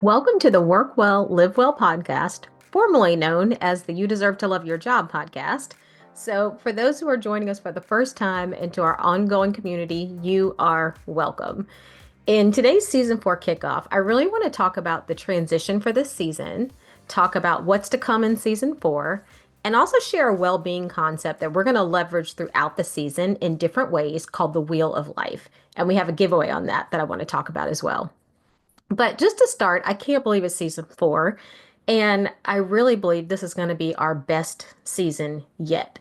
Welcome to the Work Well, Live Well podcast, formerly known as the You Deserve to Love Your Job podcast. So, for those who are joining us for the first time into our ongoing community, you are welcome. In today's season 4 kickoff, I really want to talk about the transition for this season, talk about what's to come in season 4, and also share a well being concept that we're going to leverage throughout the season in different ways called the Wheel of Life. And we have a giveaway on that I want to talk about as well. But just to start, I can't believe it's season 4. And I really believe this is going to be our best season yet.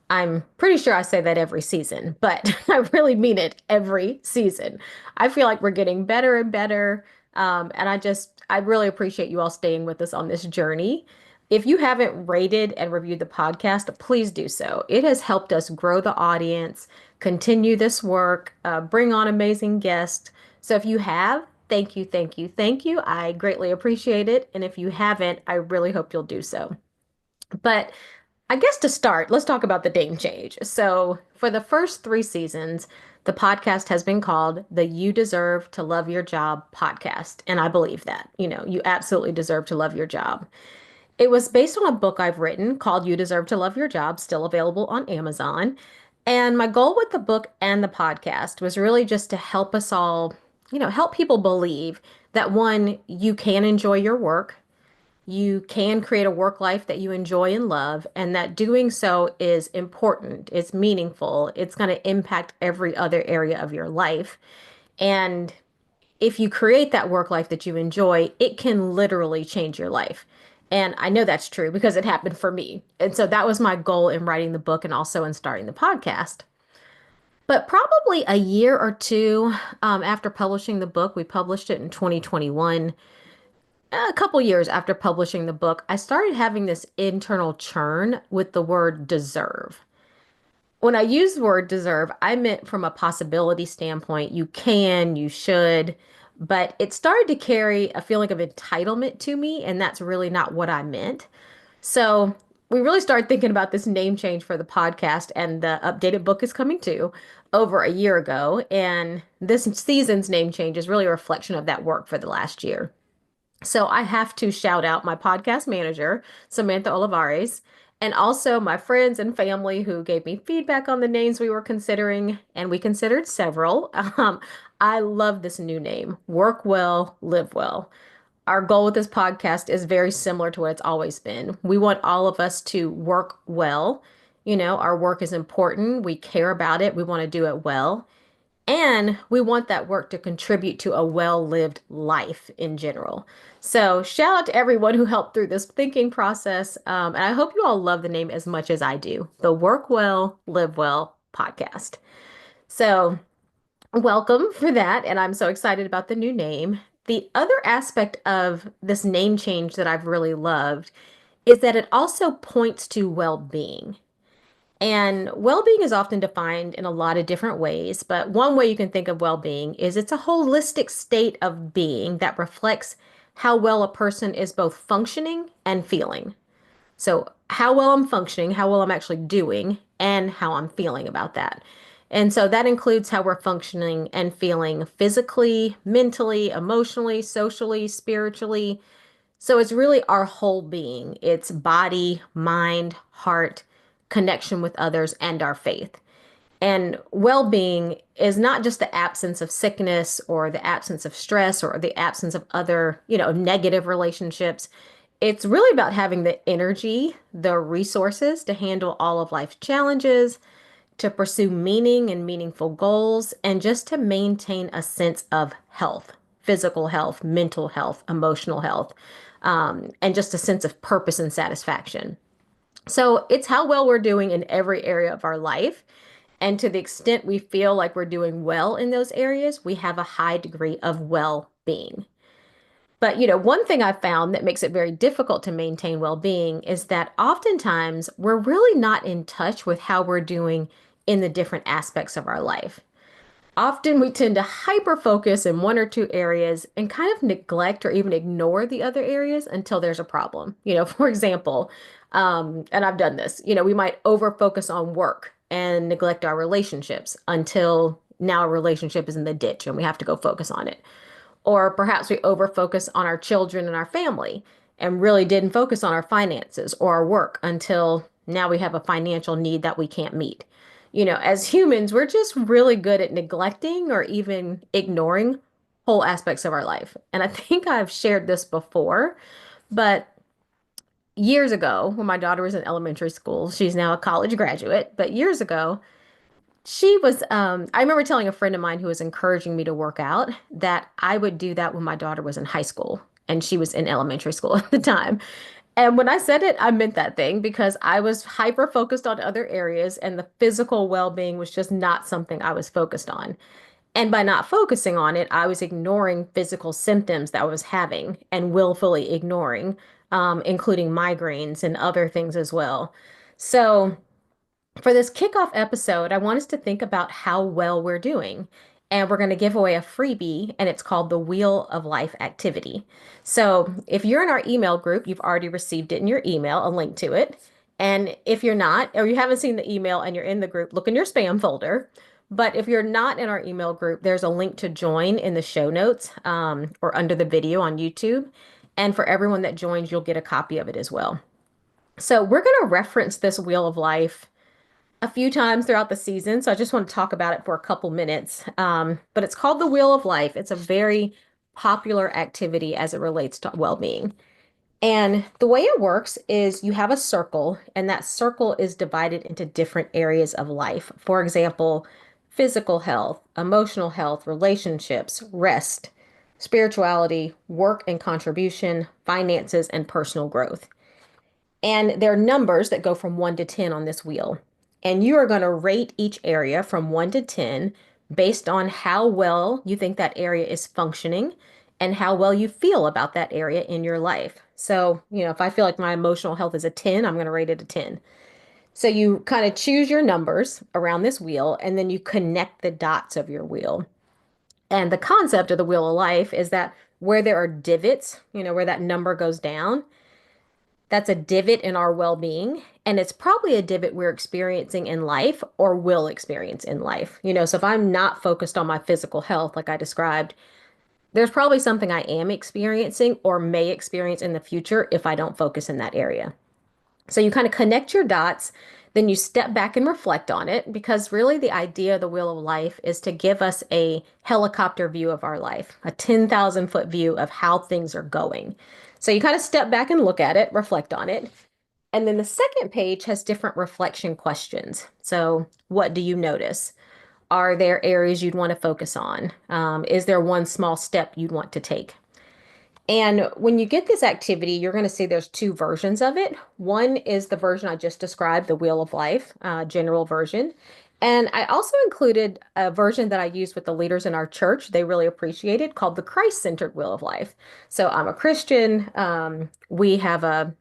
I'm pretty sure I say that every season, but I really mean it every season. I feel like we're getting better and better. I really appreciate you all staying with us on this journey. If you haven't rated and reviewed the podcast, please do so. It has helped us grow the audience, continue this work, bring on amazing guests. So if you have, thank you, thank you, thank you. I greatly appreciate it. And if you haven't, I really hope you'll do so. But I guess to start, let's talk about the name change. So, for the first 3 seasons, the podcast has been called the You Deserve to Love Your Job podcast. And I believe that. You absolutely deserve to love your job. It was based on a book I've written called You Deserve to Love Your Job, still available on Amazon. And my goal with the book and the podcast was really just to help us all, help people believe that one, you can enjoy your work, you can create a work life that you enjoy and love, and that doing so is important, it's meaningful, it's going to impact every other area of your life. And if you create that work life that you enjoy, it can literally change your life. And I know that's true because it happened for me. And so that was my goal in writing the book and also in starting the podcast. But probably a year or two after publishing the book, we published it in 2021. A couple years after publishing the book, I started having this internal churn with the word deserve. When I use the word deserve, I meant from a possibility standpoint, you can, you should, but it started to carry a feeling of entitlement to me, and that's really not what I meant. So we really started thinking about this name change for the podcast, and the updated book is coming too over a year ago. And this season's name change is really a reflection of that work for the last year. So I have to shout out my podcast manager, Samantha Olivares, and also my friends and family who gave me feedback on the names we were considering, and we considered several. I love this new name, Work Well, Live Well. Our goal with this podcast is very similar to what it's always been. We want all of us to work well. Our work is important. We care about it. We want to do it well. And we want that work to contribute to a well-lived life in general. So, shout out to everyone who helped through this thinking process. And I hope you all love the name as much as I do, the Work Well, Live Well podcast. So, welcome for that. And I'm so excited about the new name. The other aspect of this name change that I've really loved is that it also points to well-being. And well-being is often defined in a lot of different ways, but one way you can think of well-being is it's a holistic state of being that reflects how well a person is both functioning and feeling. So, how well I'm functioning, how well I'm actually doing, and how I'm feeling about that. And so that includes how we're functioning and feeling physically, mentally, emotionally, socially, spiritually. So it's really our whole being. It's body, mind, heart, connection with others, and our faith. And well being is not just the absence of sickness or the absence of stress or the absence of other, negative relationships. It's really about having the energy, the resources to handle all of life's challenges, to pursue meaning and meaningful goals, and just to maintain a sense of health, physical health, mental health, emotional health, and just a sense of purpose and satisfaction. So it's how well we're doing in every area of our life. And to the extent we feel like we're doing well in those areas, we have a high degree of well being. But, one thing I've found that makes it very difficult to maintain well being is that oftentimes we're really not in touch with how we're doing in the different aspects of our life. Often we tend to hyper focus in one or two areas and kind of neglect or even ignore the other areas until there's a problem. For example, and I've done this, we might over focus on work and neglect our relationships until now a relationship is in the ditch and we have to go focus on it. Or perhaps we over focus on our children and our family and really didn't focus on our finances or our work until now we have a financial need that we can't meet. As humans, we're just really good at neglecting or even ignoring whole aspects of our life. And I think I've shared this before, but years ago, when my daughter was in elementary school, she's now a college graduate, but years ago, I remember telling a friend of mine who was encouraging me to work out that I would do that when my daughter was in high school and she was in elementary school at the time. And when I said it, I meant that thing because I was hyper focused on other areas and the physical well-being was just not something I was focused on. And by not focusing on it, I was ignoring physical symptoms that I was having and willfully ignoring, including migraines and other things as well. So, for this kickoff episode, I want us to think about how well we're doing. And we're going to give away a freebie, and it's called the Wheel of Life activity. So if you're in our email group, you've already received it in your email, a link to it. And if you're not, or you haven't seen the email and you're in the group, look in your spam folder. But if you're not in our email group, there's a link to join in the show notes or under the video on YouTube. And for everyone that joins, you'll get a copy of it as well. So we're going to reference this Wheel of Life a few times throughout the season. So I just want to talk about it for a couple minutes. But it's called the Wheel of Life. It's a very popular activity as it relates to well-being. And the way it works is you have a circle, and that circle is divided into different areas of life. For example, physical health, emotional health, relationships, rest, spirituality, work and contribution, finances, and personal growth. And there are numbers that go from 1 to 10 on this wheel. And you are going to rate each area from 1 to 10 based on how well you think that area is functioning and how well you feel about that area in your life. So, if I feel like my emotional health is a 10, I'm going to rate it a 10. So you kind of choose your numbers around this wheel and then you connect the dots of your wheel. And the concept of the wheel of life is that where there are divots, where that number goes down, that's a divot in our well-being, and it's probably a divot we're experiencing in life or will experience in life. So if I'm not focused on my physical health, like I described, there's probably something I am experiencing or may experience in the future if I don't focus in that area. So you kind of connect your dots, then you step back and reflect on it because really the idea of the Wheel of Life is to give us a helicopter view of our life, a 10,000-foot view of how things are going. So you kind of step back and look at it, reflect on it. And then the second page has different reflection questions. So what do you notice? Are there areas you'd want to focus on? Is there one small step you'd want to take? And when you get this activity, you're going to see there's two versions of it. One is the version I just described, the Wheel of Life, general version. And I also included a version that I used with the leaders in our church. They really appreciated called the Christ-centered Wheel of Life. So I'm a Christian. We have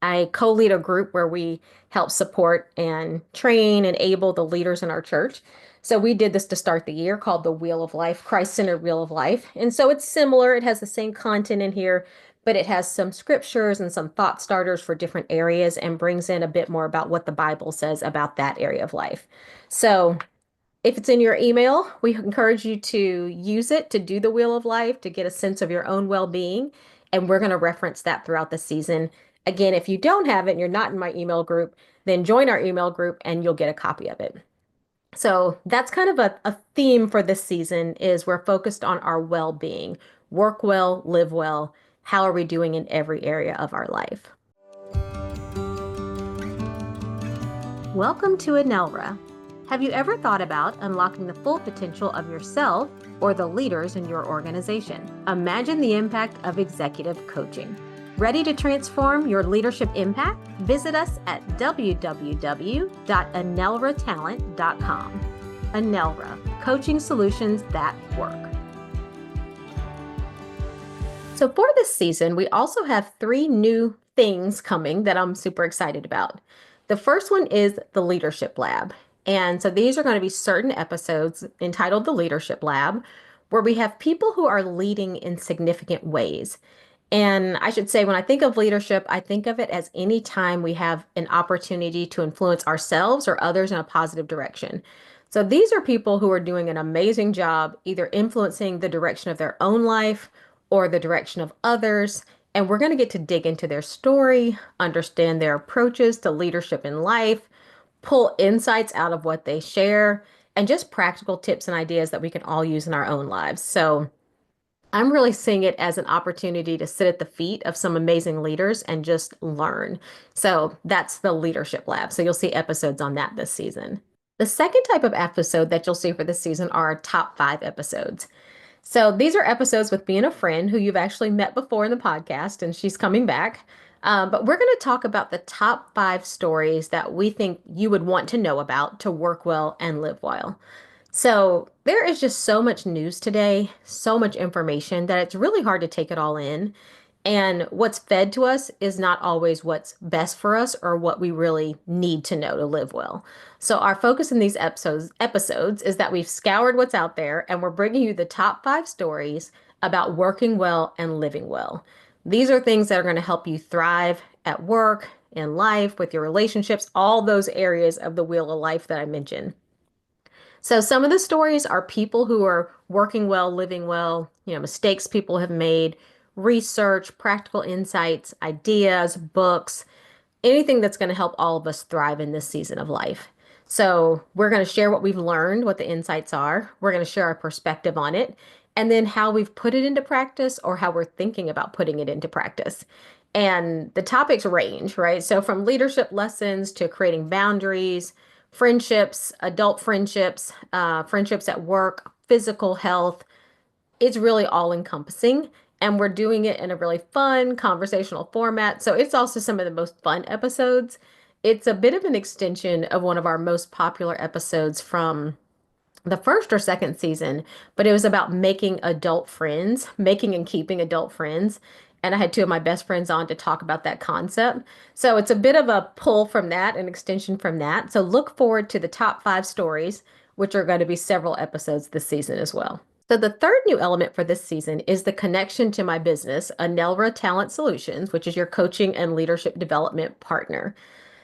I co-lead a group where we help support and train and enable the leaders in our church. So we did this to start the year called the Wheel of Life, Christ-centered Wheel of Life. And so it's similar. It has the same content in here, but it has some scriptures and some thought starters for different areas and brings in a bit more about what the Bible says about that area of life. So if it's in your email, we encourage you to use it to do the Wheel of Life, to get a sense of your own well-being. And we're going to reference that throughout the season. Again, if you don't have it and you're not in my email group, then join our email group and you'll get a copy of it. So that's kind of a theme for this season is we're focused on our well-being. Work well, live well. How are we doing in every area of our life? Welcome to Anelra. Have you ever thought about unlocking the full potential of yourself or the leaders in your organization? Imagine the impact of executive coaching. Ready to transform your leadership impact? Visit us at www.anelratalent.com. Anelra, coaching solutions that work. So for this season, we also have 3 new things coming that I'm super excited about. The first one is the Leadership Lab. And so these are going to be certain episodes entitled the Leadership Lab, where we have people who are leading in significant ways. And I should say, when I think of leadership, I think of it as any time we have an opportunity to influence ourselves or others in a positive direction. So these are people who are doing an amazing job, either influencing the direction of their own life or the direction of others. And we're going to get to dig into their story, understand their approaches to leadership in life, pull insights out of what they share, and just practical tips and ideas that we can all use in our own lives. So I'm really seeing it as an opportunity to sit at the feet of some amazing leaders and just learn. So that's the Leadership Lab. So you'll see episodes on that this season. The second type of episode that you'll see for this season are our top 5 episodes. So these are episodes with me and a friend who you've actually met before in the podcast, and she's coming back. But we're going to talk about the top 5 stories that we think you would want to know about to work well and live well. So there is just so much news today, so much information that it's really hard to take it all in. And what's fed to us is not always what's best for us or what we really need to know to live well. So our focus in these episodes is that we've scoured what's out there and we're bringing you the top 5 stories about working well and living well. These are things that are going to help you thrive at work, in life, with your relationships, all those areas of the wheel of life that I mentioned. So some of the stories are people who are working well, living well, mistakes people have made, research, practical insights, ideas, books, anything that's going to help all of us thrive in this season of life. So we're going to share what we've learned, what the insights are. We're going to share our perspective on it, and then how we've put it into practice or how we're thinking about putting it into practice. And the topics range, right? So from leadership lessons to creating boundaries, friendships, adult friendships, friendships at work, physical health, it's really all encompassing. And we're doing it in a really fun conversational format. So it's also some of the most fun episodes. It's a bit of an extension of one of our most popular episodes from the first or second season, but it was about making adult friends, making and keeping adult friends. And I had 2 of my best friends on to talk about that concept. So it's a bit of a pull from that, an extension from that. So look forward to the top 5 stories, which are going to be several episodes this season as well. So the third new element for this season is the connection to my business, Anelra Talent Solutions, which is your coaching and leadership development partner.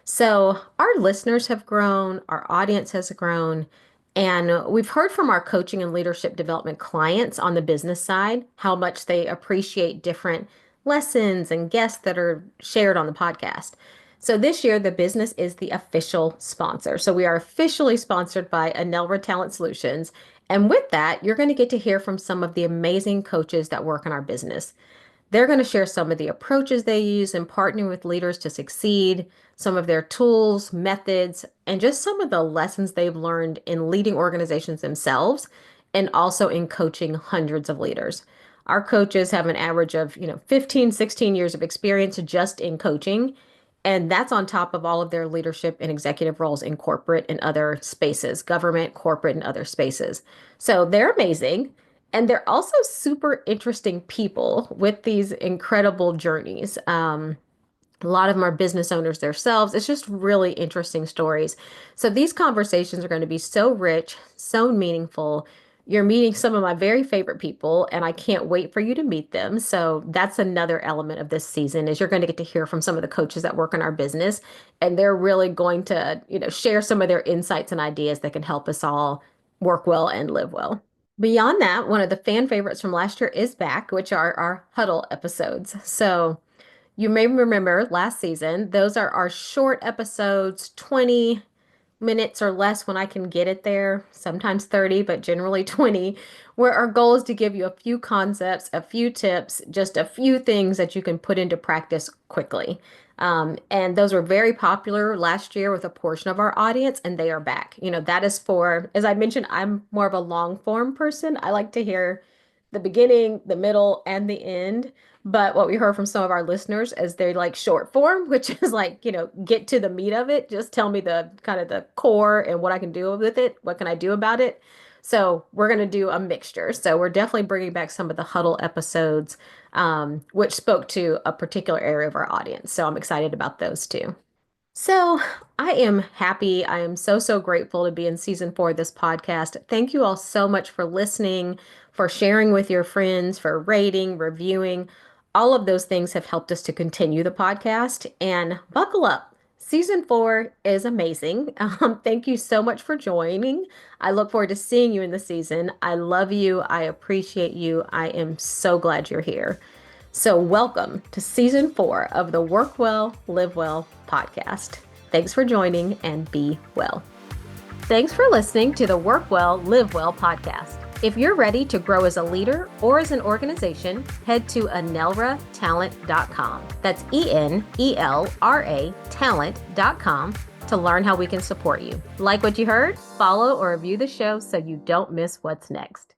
So our listeners have grown, our audience has grown, and we've heard from our coaching and leadership development clients on the business side how much they appreciate different lessons and guests that are shared on the podcast. So this year, the business is the official sponsor. So we are officially sponsored by Anelra Talent Solutions. And with that, you're going to get to hear from some of the amazing coaches that work in our business. They're going to share some of the approaches they use in partnering with leaders to succeed, some of their tools, methods, and just some of the lessons they've learned in leading organizations themselves and also in coaching hundreds of leaders. Our coaches have an average of, 15, 16 years of experience just in coaching. And that's on top of all of their leadership and executive roles in corporate and other spaces, government, corporate, and other spaces. So they're amazing. And they're also super interesting people with these incredible journeys. A lot of them are business owners themselves. It's just really interesting stories. So these conversations are going to be so rich, so meaningful. You're meeting some of my very favorite people, and I can't wait for you to meet them. So that's another element of this season is you're going to get to hear from some of the coaches that work in our business, and they're really going to, share some of their insights and ideas that can help us all work well and live well. Beyond that, one of the fan favorites from last year is back, which are our huddle episodes. So you may remember last season, those are our short episodes, 20 minutes or less when I can get it there, sometimes 30, but generally 20, where our goal is to give you a few concepts, a few tips, just a few things that you can put into practice quickly. And those were very popular last year with a portion of our audience, and they are back. That is for, as I mentioned, I'm more of a long form person. I like to hear the beginning, the middle, and the end. But what we heard from some of our listeners is they like short form, which is like, get to the meat of it. Just tell me the kind of the core and what I can do with it. What can I do about it? So we're going to do a mixture. So we're definitely bringing back some of the huddle episodes, which spoke to a particular area of our audience. So I'm excited about those too. So I am happy. I am so, so grateful to be in season 4 of this podcast. Thank you all so much for listening, for sharing with your friends, for rating, reviewing. All of those things have helped us to continue the podcast. And buckle up Season 4 is amazing. Thank you so much for joining. I look forward to seeing you in the season. I love you. I appreciate you. I am so glad you're here. So, welcome to Season 4 of the Work Well, Live Well podcast. Thanks for joining and be well. Thanks for listening to the Work Well, Live Well podcast. If you're ready to grow as a leader or as an organization, head to enelratalent.com. That's ENELRA talent.com to learn how we can support you. Like what you heard? Follow or review the show so you don't miss what's next.